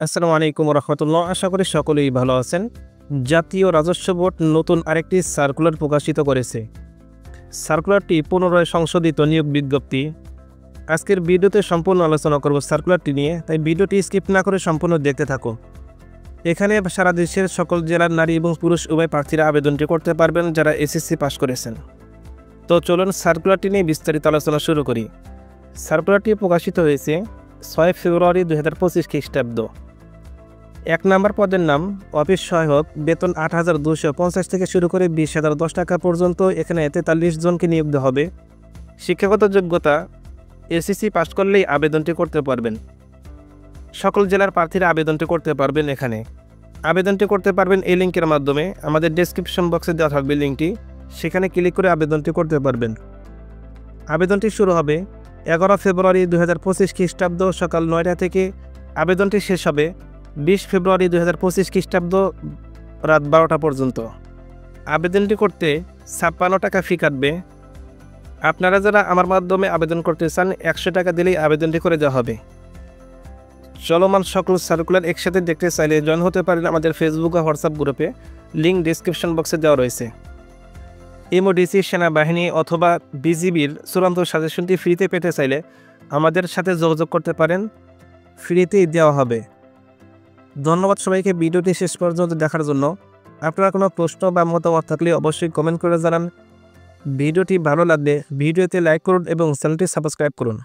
আসসালামু আলাইকুম রহমতুল্লাহ। আশা করি সকলেই ভালো আছেন। জাতীয় রাজস্ব বোর্ড নতুন আরেকটি সার্কুলার প্রকাশিত করেছে। সার্কুলারটি পুনরায় সংশোধিত নিয়োগ বিজ্ঞপ্তি। আজকের ভিডিওতে সম্পূর্ণ আলোচনা করব সার্কুলারটি নিয়ে, তাই ভিডিওটি স্কিপ না করে সম্পূর্ণ দেখতে থাকো। এখানে সারা দেশের সকল জেলার নারী এবং পুরুষ উভয় প্রার্থীরা আবেদনটি করতে পারবেন যারা এসএসসি পাস করেছেন। তো চলুন সার্কুলারটি নিয়ে বিস্তারিত আলোচনা শুরু করি। সার্কুলারটি প্রকাশিত হয়েছে 6 ফেব্রুয়ারি 2025 খ্রিস্টাব্দ। 1 নম্বর পদের নাম অফিস সহায়ক, বেতন 8,250 থেকে শুরু করে 20,010 টাকা পর্যন্ত। এখানে 43 জনকে নিয়োগ দেওয়া হবে। শিক্ষাগত যোগ্যতা এসএসসি পাস করলেই আবেদনটি করতে পারবেন। সকল জেলার প্রার্থীরা আবেদনটি করতে পারবেন। এখানে আবেদনটি করতে পারবেন এই লিঙ্কের মাধ্যমে। আমাদের ডেসক্রিপশন বক্সে দেওয়া থাকবে লিঙ্কটি, সেখানে ক্লিক করে আবেদনটি করতে পারবেন। আবেদনটি শুরু হবে 11 ফেব্রুয়ারি 2025 খ্রিস্টাব্দ সকাল 9টা থেকে। আবেদনটি শেষ হবে 20 ফেব্রুয়ারি 2025 খ্রিস্টাব্দ রাত 12টা পর্যন্ত। আবেদনটি করতে 56 টাকা ফি কাটবে। আপনারা যারা আমার মাধ্যমে আবেদন করতে চান 100 টাকা দিলেই আবেদনটি করে দেওয়া হবে। চলমান সকল সার্কুলার একসাথে দেখতে চাইলে জয়েন হতে পারেন আমাদের ফেসবুক ও হোয়াটসঅ্যাপ গ্রুপে, লিঙ্ক ডিসক্রিপশন বক্সে দেওয়া রয়েছে। এমওডিসি, সেনাবাহিনী অথবা বিজিবির চূড়ান্ত সাজেশনটি ফ্রিতে পেতে চাইলে আমাদের সাথে যোগাযোগ করতে পারেন, ফ্রিতেই দেওয়া হবে। ধন্যবাদ সবাইকে ভিডিওটি শেষ পর্যন্ত দেখার জন্য। আপনার কোনো প্রশ্ন বা মতামত থাকলে অবশ্যই কমেন্ট করে জানান। ভিডিওটি ভালো লাগলে ভিডিওতে লাইক করুন এবং চ্যানেলটি সাবস্ক্রাইব করুন।